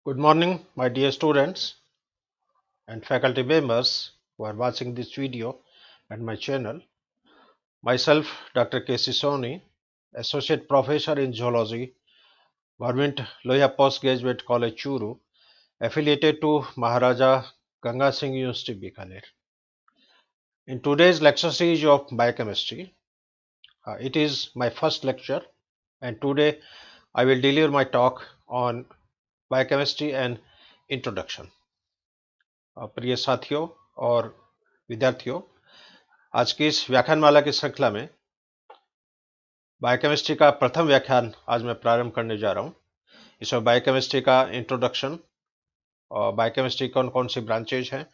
Good morning, my dear students and faculty members who are watching this video at my channel. Myself, Dr. K.C. Soni, Associate Professor in Zoology, Government Lohia Postgraduate College, Churu, affiliated to Maharaja Ganga Singh University, Bikaner. In today's lecture series of biochemistry, it is my first lecture, and today I will deliver my talk on biochemistry and introduction. प्रिय साथियों और विद्यार्थियों, आज की इस व्याख्यानमाला की श्रृंखला में बायोकेमिस्ट्री का प्रथम व्याख्यान आज मैं प्रारंभ करने जा रहा हूं। इसमें बायोकेमिस्ट्री का इंट्रोडक्शन और बायोकेमिस्ट्री कौन कौन सी ब्रांचेज हैं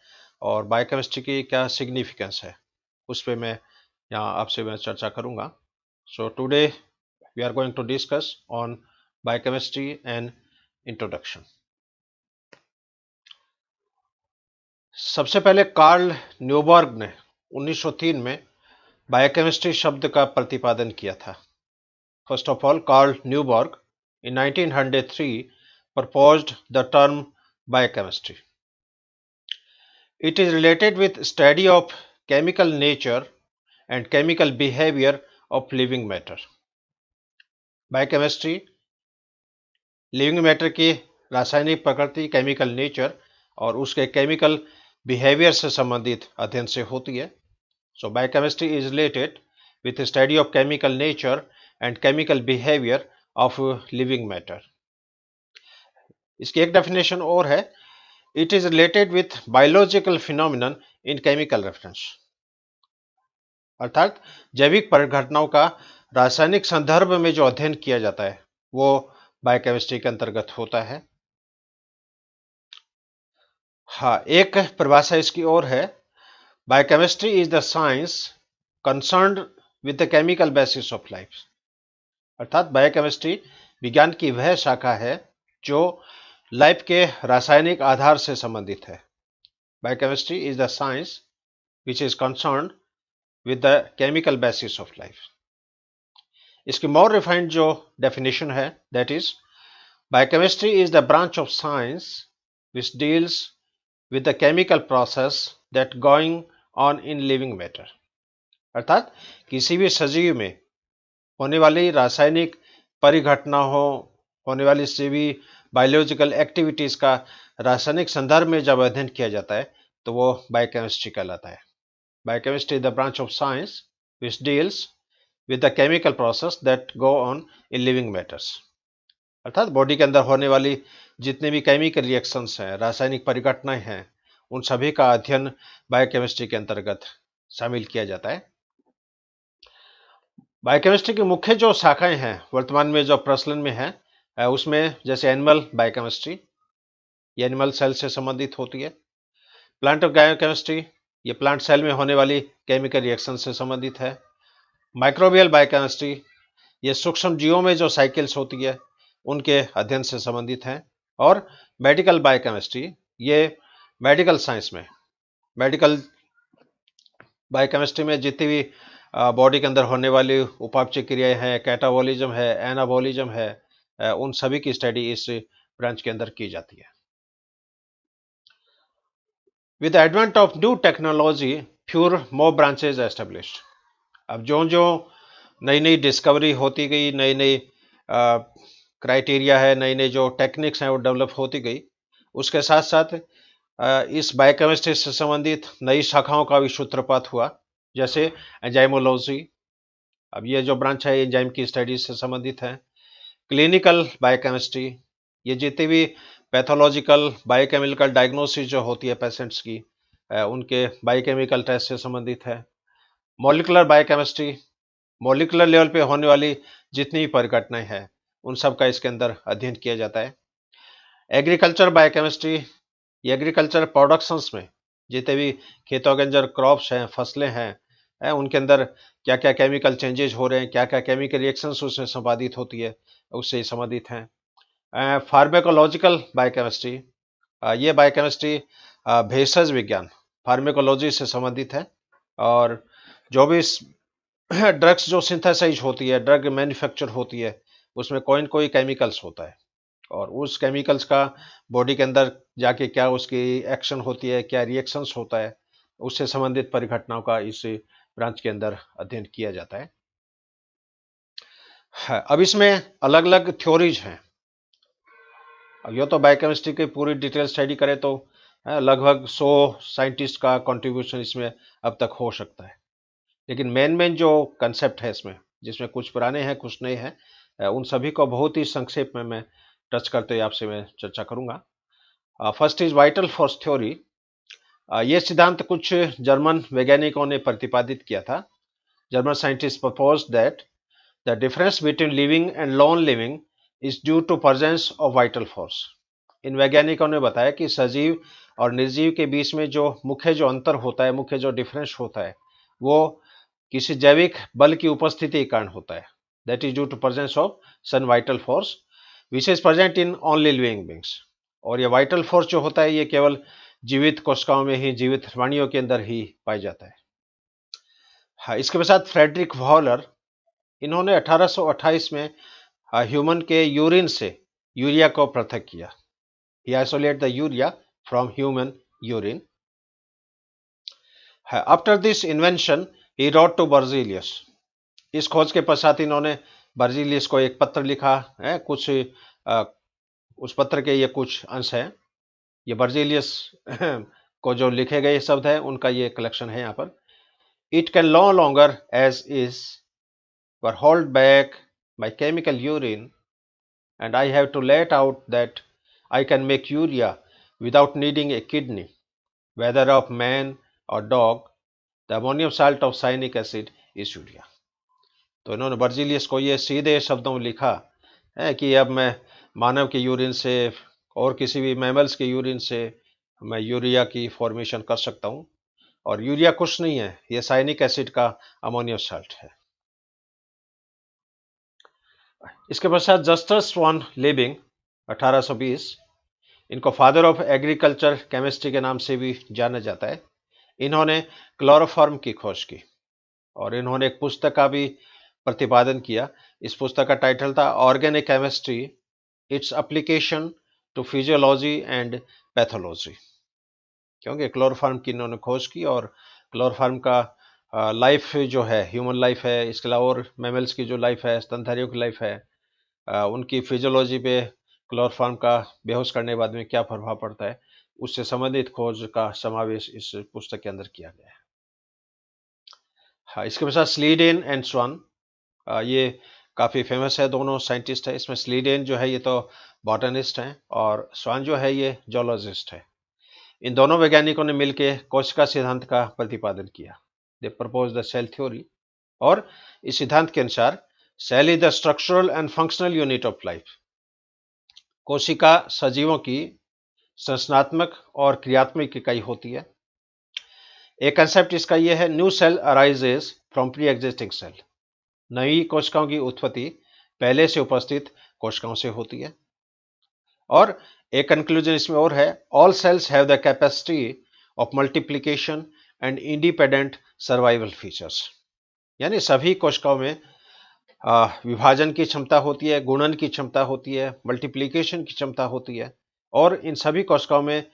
और बायोकेमिस्ट्री की क्या सिग्निफिकेंस है, उस पर मैं यहाँ आपसे मैं चर्चा करूंगा। So today we are going to discuss on biochemistry and introduction. सबसे पहले कार्ल न्यूबर्ग ने 1903 में बायोकेमिस्ट्री शब्द का प्रतिपादन किया था। First of all, Carl Neuberg in 1903 proposed the term biochemistry. It is related with study of chemical nature and chemical behavior of living matter. Biochemistry living matter की रासायनिक प्रकृति, केमिकल नेचर और उसके केमिकल बिहेवियर से संबंधित अध्ययन से होती है। So biochemistry is related with study of chemical nature and chemical behaviour of living matter. इसकी एक डेफिनेशन और है, it is related with biological phenomenon in chemical reference, अर्थात जैविक परिघटनाओं का रासायनिक संदर्भ में जो अध्ययन किया जाता है वो बायोकेमिस्ट्री के अंतर्गत होता है। हाँ, एक परिभाषा इसकी और है, biochemistry is the science concerned with the chemical basis of life, अर्थात बायोकेमिस्ट्री विज्ञान की वह शाखा है जो लाइफ के रासायनिक आधार से संबंधित है। Biochemistry is the science which is concerned with the chemical basis of life. इसकी मोर रिफाइंड जो डेफिनेशन है, that is biochemistry is the branch of science which deals with the chemical process that going on in living matter, अर्थात किसी भी सजीव में होने वाली रासायनिक परिघटना होने वाली किसी भी बायोलॉजिकल एक्टिविटीज का रासायनिक संदर्भ में जब अध्ययन किया जाता है तो वो बायोकेमिस्ट्री कहलाता है। Biochemistry is the branch of science which deals with the chemical process that go on in living matters, अर्थात बॉडी के अंदर होने वाली जितने भी केमिकल रिएक्शंस हैं, रासायनिक परिघटनाएं हैं, उन सभी का अध्ययन बायोकेमिस्ट्री के अंतर्गत शामिल किया जाता है। बायोकेमिस्ट्री की मुख्य जो शाखाएं हैं वर्तमान में जो प्रचलन में है, उसमें जैसे एनिमल बायोकेमिस्ट्री, ये एनिमल सेल से संबंधित होती है। प्लांट बायोकेमिस्ट्री, ये प्लांट सेल में होने वाली केमिकल रिएक्शन से संबंधित है। माइक्रोबियल बायोकेमिस्ट्री, ये सूक्ष्म जीवों में जो साइकिल्स होती है उनके अध्ययन से संबंधित है। और मेडिकल बायोकेमिस्ट्री, ये मेडिकल साइंस में, मेडिकल बायोकेमिस्ट्री में जितनी भी बॉडी के अंदर होने वाली उपापचय क्रियाएं हैं, कैटाबॉलिज्म है, एनाबॉलिज्म है, उन सभी की स्टडी इस ब्रांच के अंदर की जाती है। With advent of new technology few more branches established, अब जो जो नई नई डिस्कवरी होती गई, नई नई क्राइटेरिया है, नई नई जो टेक्निक्स हैं वो डेवलप होती गई, उसके साथ साथ इस बायोकेमिस्ट्री से संबंधित नई शाखाओं का भी सूत्रपात हुआ, जैसे एंजाइमोलॉजी, अब ये जो ब्रांच है एंजाइम की स्टडीज से संबंधित है। क्लिनिकल बायोकेमिस्ट्री, ये जितनी भी पैथोलॉजिकल बायोकेमिकल डायग्नोसिस जो होती है पेशेंट्स की, उनके बायोकेमिकल टेस्ट से संबंधित है। मॉलिकुलर बायोकेमिस्ट्री, मॉलिकुलर लेवल पे होने वाली जितनी भी परिघटनाएं हैं उन सब का इसके अंदर अध्ययन किया जाता है। एग्रीकल्चर बायोकेमिस्ट्री, ये एग्रीकल्चर प्रोडक्शंस में जितने भी खेतों के अंदर क्रॉप्स हैं, फसलें हैं, उनके अंदर क्या क्या केमिकल चेंजेज हो रहे हैं, क्या क्या केमिकल रिएक्शंस उसमें संपादित होती है, उससे संबंधित हैं। फार्मेकोलॉजिकल बायोकेमिस्ट्री, ये बायोकेमिस्ट्री भेषज विज्ञान, फार्मेकोलॉजी से संबंधित है, और जो भी ड्रग्स जो सिंथेसाइज होती है, ड्रग मैन्युफैक्चर होती है, उसमें कोई न कोई केमिकल्स होता है, और उस केमिकल्स का बॉडी के अंदर जाके क्या उसकी एक्शन होती है, क्या रिएक्शंस होता है, उससे संबंधित परिघटनाओं का इस ब्रांच के अंदर अध्ययन किया जाता है। अब इसमें अलग अलग थ्योरीज हैं। अब ये तो बायोकेमिस्ट्री की पूरी डिटेल स्टडी करें तो लगभग 100 साइंटिस्ट का कंट्रीब्यूशन इसमें अब तक हो सकता है। लेकिन मेन मेन जो कंसेप्ट है इसमें, जिसमें कुछ पुराने हैं कुछ नए हैं, उन सभी को बहुत ही संक्षेप में मैं टच करते हुए आपसे मैं चर्चा करूंगा। First is vital force theory. ये सिद्धांत कुछ जर्मन वैज्ञानिकों ने प्रतिपादित किया था। German scientist propose that the difference between living and non living is due to presence of vital force. इन वैज्ञानिकों ने बताया कि सजीव और निर्जीव के बीच में जो अंतर होता है, मुख्य जो डिफरेंस होता है, वो किसी जैविक बल की उपस्थिति के कारण होता है। That is due to presence of some vital force which is present in only living beings. और ये वाइटल फोर्स जो होता है ये केवल जीवित कोशिकाओं में ही, जीवित प्राणियों के अंदर ही पाया जाता है। हाँ, इसके पश्चात फ्रेडरिक वॉलर, इन्होंने 1828 में ह्यूमन के यूरिन से यूरिया को पृथक किया। He isolate the urea from human urine. After this invention he wrote to Berzelius. इस खोज के पश्चात इन्होंने बर्जीलियस को एक पत्र लिखा है। कुछ उस पत्र के ये कुछ अंश हैं। ये बर्जीलियस को जो लिखे गए शब्द है उनका ये कलेक्शन है यहाँ पर। It can no longer as is were hold back by chemical urine, and I have to let out that I can make urea without needing a kidney, whether of man or dog. The ammonium salt of cyanic acid is urea. तो इन्होंने Berzelius को ये सीधे शब्दों में लिखा है कि अब मैं मानव के यूरिन से और किसी भी मैमल्स के यूरिन से मैं यूरिया की फॉर्मेशन कर सकता हूँ, और यूरिया कुछ नहीं है, ये साइनिक एसिड का अमोनियम साल्ट है। इसके पश्चात जस्टस वॉन लिविंग 1820, इनको फादर ऑफ एग्रीकल्चर केमिस्ट्री के नाम से भी जाना जाता है। इन्होंने क्लोरोफॉर्म की खोज की और इन्होंने एक पुस्तक का भी प्रतिपादन किया। इस पुस्तक का टाइटल था organic chemistry, its application to physiology and pathology. क्योंकि क्लोरोफॉर्म की इन्होंने खोज की और क्लोरोफॉर्म का लाइफ जो है, ह्यूमन लाइफ है, इसके अलावा और मैमल्स की जो लाइफ है, स्तनधारियों की लाइफ है, उनकी फिजियोलॉजी पे क्लोरोफॉर्म का बेहोश करने के बाद में क्या प्रभाव पड़ता है, उससे संबंधित खोज का समावेश इस पुस्तक के अंदर किया गया है। हाँ, इसके पश्चात स्लीडेन एंड स्वान, ये काफ़ी फेमस है, दोनों साइंटिस्ट है। इसमें स्लीडेन जो है ये तो बॉटनिस्ट हैं और स्वान जो है ये जोलॉजिस्ट है। इन दोनों वैज्ञानिकों ने मिलकर कोशिका सिद्धांत का प्रतिपादन किया। They propose the cell theory, और इस सिद्धांत के अनुसार cell is the structural and functional unit of life. कोशिका सजीवों की संरचनात्मक और क्रियात्मक इकाई होती है। एक कंसेप्ट इसका यह है, new cell arises from pre existing cell. नई कोशिकाओं की उत्पत्ति पहले से उपस्थित कोशिकाओं से होती है। और एक कंक्लूजन इसमें और है, all cells have the capacity of multiplication and independent survival features. यानी सभी कोशिकाओं में विभाजन की क्षमता होती है, गुणन की क्षमता होती है, मल्टीप्लिकेशन की क्षमता होती है, और इन सभी कोशिकाओं में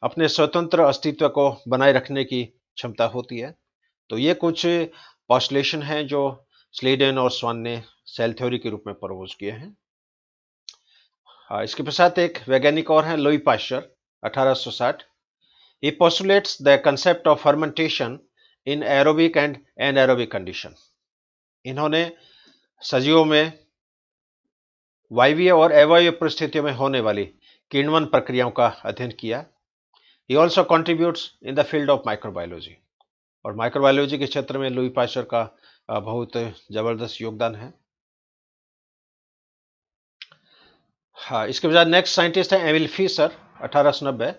अपने स्वतंत्र अस्तित्व को बनाए रखने की क्षमता होती है। तो ये कुछ पॉस्टुलेशन हैं जो स्लीडेन और स्वान ने सेल थ्योरी के रूप में प्रपोज किए हैं। इसके पश्चात एक वैज्ञानिक और हैं, Louis Pasteur, 1860। He postulates the concept of fermentation in aerobic and anaerobic condition. इन्होंने सजीवों में वायवीय और अवायवीय परिस्थितियों में होने वाली किण्वन प्रक्रियाओं का अध्ययन किया। He also contributes in the field of microbiology, और माइक्रोबायोलॉजी के क्षेत्र में लुई पाश्चर का बहुत जबरदस्त योगदान है। हाँ, इसके बाद नेक्स्ट साइंटिस्ट है Emil Fischer, 1890।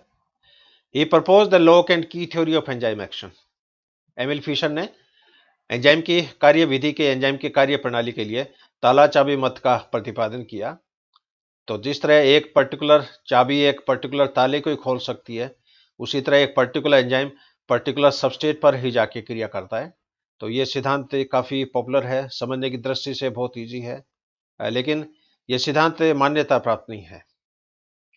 He propose the lock and key theory of enzyme action. Emil Fischer ने एंजाइम की कार्यविधि के, एंजाइम की कार्य प्रणाली के लिए ताला चाबी मत का प्रतिपादन किया। तो जिस तरह एक पर्टिकुलर चाबी एक पर्टिकुलर ताले को ही खोल सकती है, उसी तरह एक पर्टिकुलर एंजाइम पर्टिकुलर सबस्ट्रेट पर ही जाके क्रिया करता है। तो ये सिद्धांत काफ़ी पॉपुलर है, समझने की दृष्टि से बहुत ईजी है, लेकिन ये सिद्धांत मान्यता प्राप्त नहीं है।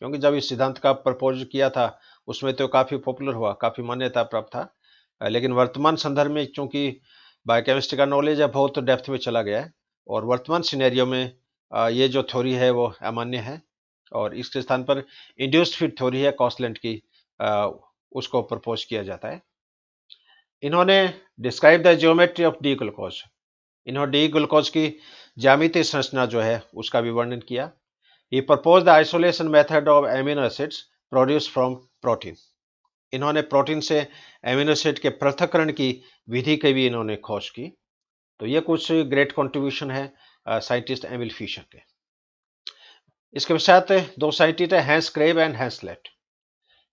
क्योंकि जब इस सिद्धांत का प्रपोज किया था उसमें तो काफ़ी पॉपुलर हुआ, काफ़ी मान्यता प्राप्त था। लेकिन वर्तमान संदर्भ में चूंकि बायोकेमिस्ट्री का नॉलेज है बहुत डेप्थ में चला गया है और वर्तमान सिनेरियो में ये जो थ्योरी है वो अमान्य है और इसके स्थान पर इंड्यूस्ड फिट थ्योरी है कॉसलेंट की, उसको प्रपोज किया जाता है। इन्होंने describe the geometry of D glucose, इन्होंने डी ग्लूकोज की ज्यामितीय संरचना जो है उसका भी वर्णन किया। He proposed the isolation method of amino acids produced from protein. इन्होंने प्रोटीन से एमिनो एसिड के पृथक्करण की विधि की भी इन्होंने खोज की। तो ये कुछ ग्रेट कंट्रीब्यूशन है साइंटिस्ट एमिल फिशर के। इसके पश्चात दो साइंटिस्ट है हैंस क्रेब एंड हैंस लेट।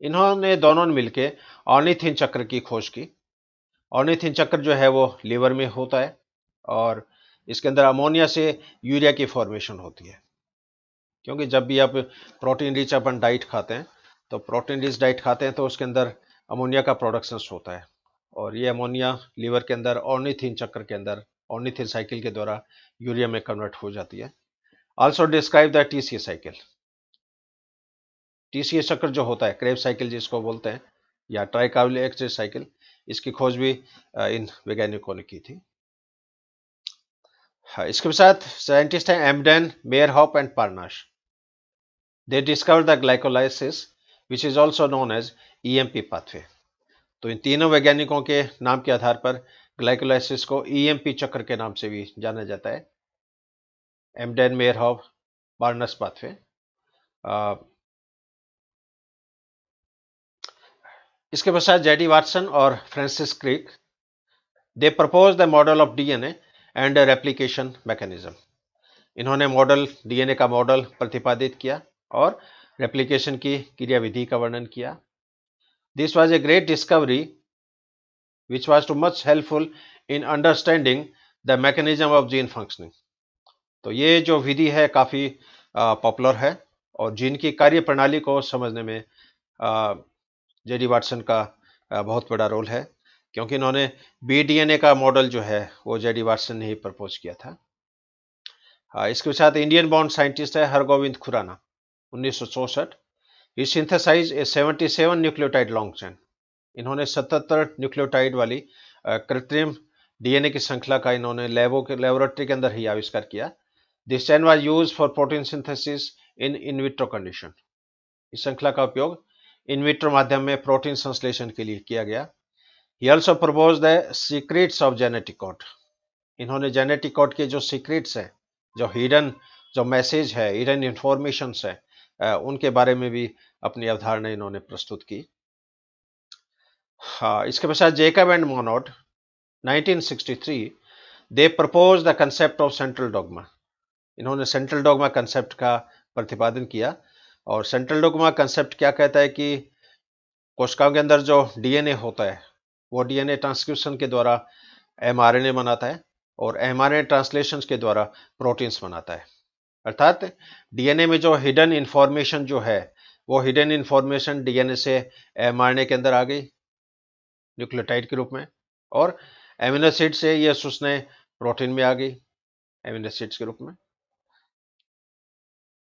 इन्होंने दोनों ने मिलकर ऑर्निथिन चक्र की खोज की। ऑर्निथिन चक्र जो है वो लीवर में होता है और इसके अंदर अमोनिया से यूरिया की फॉर्मेशन होती है। क्योंकि जब भी आप प्रोटीन रिच अपन डाइट खाते हैं तो प्रोटीन रिच डाइट खाते हैं तो उसके अंदर अमोनिया का प्रोडक्शन होता है और ये अमोनिया लीवर के अंदर ऑर्निथिन चक्र के अंदर ऑर्निथिन साइकिल के द्वारा यूरिया में कन्वर्ट हो जाती है। Also describe the TCA cycle. TCA चक्र जो होता है, क्रेब साइकिल जिसको बोलते हैं या ट्राइकार्बोक्सिलेज साइकिल, इसकी खोज भी इन वैज्ञानिकों ने की थी। इसके साथ साइंटिस्ट हैं Embden, Meyerhof and Parnas. They discovered the glycolysis which is also known as EMP pathway। तो इन तीनों वैज्ञानिकों के नाम के आधार पर ग्लाइकोलाइसिस को EMP चक्र के नाम से भी जाना जाता है, एमडेन, मेयरहॉफ, पार्नस पाथवे। इसके पश्चात जेडी वाटसन और Francis Crick, they propose the model of DNA and replication mechanism. इन्होंने मॉडल, डीएनए का मॉडल प्रतिपादित किया और रेप्लिकेशन की क्रियाविधि का वर्णन किया। This was a great discovery which was too much helpful in understanding the mechanism of gene functioning। तो ये जो विधि है काफ़ी पॉपुलर है और जीन की कार्य प्रणाली को समझने में जेडी वाटसन का बहुत बड़ा रोल है, क्योंकि इन्होंने बीडीएनए का मॉडल जो है वो जेडी वाटसन ने ही प्रपोज किया था। इसके साथ इंडियन बॉर्न साइंटिस्ट है Hargobind Khorana, 1964। He synthesized a 77 nucleotide long chain. इन्होंने 77 न्यूक्लियोटाइड वाली कृत्रिम डीएनए की श्रृंखला का इन्होंने लेबोरेटरी के अंदर ही आविष्कार किया। This chain was used for protein synthesis in in vitro condition. इस श्रृंखला का उपयोग इनविट्रो माध्यम में प्रोटीन संश्लेषण के लिए किया गया। He also propose the secrets of genetic code. इन्होंने जेनेटिक कोड के जो सीक्रेट्स हैं, जो हिडन जो मैसेज है, हिडन इंफॉर्मेशन है, उनके बारे में भी अपनी अवधारणा इन्होंने प्रस्तुत की। हाँ, इसके पश्चात Jacob and Monod, 1963, they propose the concept of central dogma. इन्होंने सेंट्रल डॉग्मा कंसेप्ट का प्रतिपादन किया और सेंट्रल डॉग्मा कंसेप्ट क्या कहता है कि कोशिकाओं के अंदर जो डीएनए होता है वो डीएनए ट्रांसक्रिप्शन के द्वारा एमआरएनए बनाता है और एमआरएनए ट्रांसलेशन के द्वारा प्रोटीन्स बनाता है। अर्थात डीएनए में जो हिडन इंफॉर्मेशन जो है वो हिडन इंफॉर्मेशन डीएनए से एमआरएनए के अंदर आ गई न्यूक्लियोटाइड के रूप में और एमिनो एसिड से ये सूचनाएं प्रोटीन में आ गई एमिनो एसिड्स के रूप में।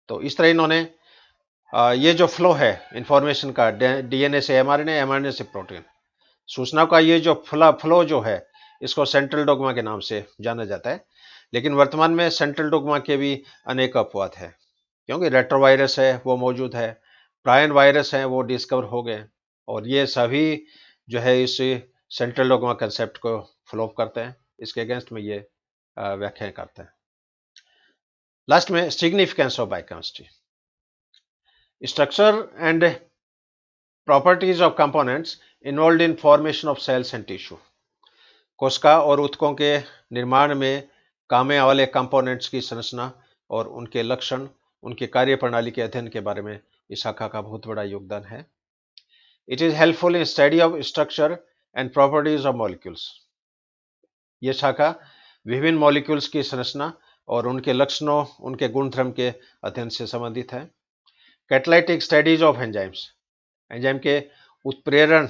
तो इस तरह इन्होंने ये जो फ्लो है इंफॉर्मेशन का डीएनए से एमआरएनए, एमआरएनए से प्रोटीन, सूचना का ये जो फ्लो जो है इसको सेंट्रल डोग्मा के नाम से जाना जाता है। लेकिन वर्तमान में सेंट्रल डोग्मा के भी अनेक अपवाद है, क्योंकि रेट्रोवायरस है वो मौजूद है, प्रायन वायरस है वो डिस्कवर हो गए और ये सभी जो है इस सेंट्रल डोग्मा कंसेप्ट को फ्लॉप करते हैं, इसके अगेंस्ट में ये व्याख्याएं करते हैं। लास्ट में significance of biochemistry, structure and properties of components involve in formation of cells and tissue. कोशिका और ऊतकों के निर्माण में काम आने वाले कंपोनेंट्स की संरचना और उनके लक्षण, उनकी कार्य प्रणाली के अध्ययन के बारे में इस शाखा का बहुत बड़ा योगदान है। It is helpful in study of structure and properties of molecules. ये शाखा विभिन्न मॉलिक्यूल्स की संरचना और उनके लक्षणों, उनके गुणधर्म के अध्ययन से संबंधित है। Catalytic studies of enzymes, enzyme के उत्प्रेरण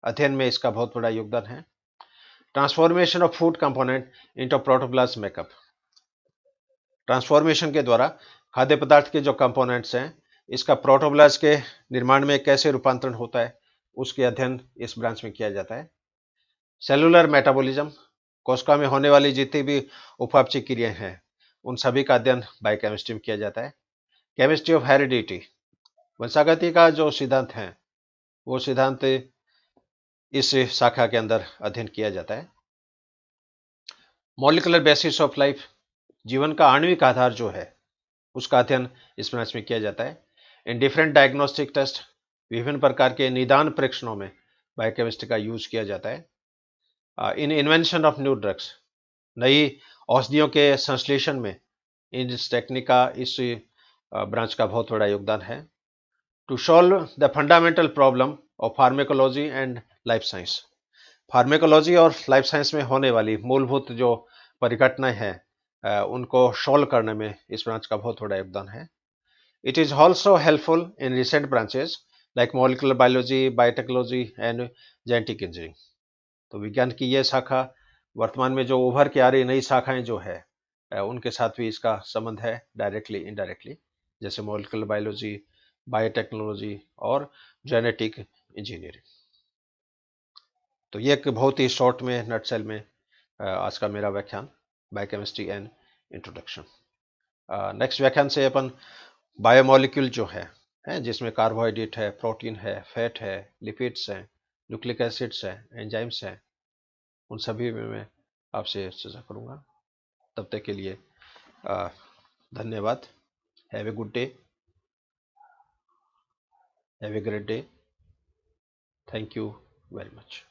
अध्ययन में इसका बहुत बड़ा योगदान है। Transformation of food component into protoplasm makeup, transformation के द्वारा खाद्य पदार्थ के जो कंपोनेंट्स हैं इसका प्रोटोब्लास्ट के निर्माण में कैसे रूपांतरण होता है उसके अध्ययन इस ब्रांच में किया जाता है। सेलुलर मेटाबॉलिज्म, कोशिका में होने वाली जितनी भी उपापचय क्रियाएं हैं उन सभी का अध्ययन बायोकेमिस्ट्री में किया जाता है। केमिस्ट्री ऑफ हेरिडिटी, वंशागति का जो सिद्धांत है वो सिद्धांत इस शाखा के अंदर अध्ययन किया जाता है। मॉलिकुलर बेसिस ऑफ लाइफ, जीवन का आणविक आधार जो है उसका अध्ययन इस ब्रांच में किया जाता है। इन डिफरेंट डायग्नोस्टिक टेस्ट, विभिन्न प्रकार के निदान परीक्षणों में बायोकेमिस्ट्री का यूज किया जाता है। इन इन्वेंशन ऑफ न्यू ड्रग्स, नई औषधियों के संश्लेषण में इस टेक्निक का इस ब्रांच का बहुत बड़ा योगदान है। To solve the fundamental problem of pharmacology and life science, pharmacology और लाइफ साइंस में होने वाली मूलभूत जो परिघटनाएं हैं उनको सॉल्व करने में इस ब्रांच का बहुत बड़ा योगदान है। It is also helpful in recent branches like molecular biology, biotechnology and genetic engineering. तो विज्ञान की यह शाखा वर्तमान में जो उभर के आ रही नई शाखाएं जो है उनके साथ भी इसका संबंध है, डायरेक्टली इनडायरेक्टली, जैसे मॉलिकुलर बायोलॉजी, बायोटेक्नोलॉजी और जेनेटिक इंजीनियरिंग। तो ये एक बहुत ही शॉर्ट में नटसेल में आज का मेरा व्याख्यान बायोकेमिस्ट्री एंड इंट्रोडक्शन। नेक्स्ट व्याख्यान से अपन बायोमोलिक्यूल जो है जिसमें कार्बोहाइड्रेट है, प्रोटीन है, फैट है, लिपिड्स हैं, न्यूक्लिक एसिड्स हैं, एंजाइम्स हैं, उन सभी में मैं आपसे चर्चा करूंगा। तब तक के लिए धन्यवाद। Have a good day, have a great day. Thank you very much.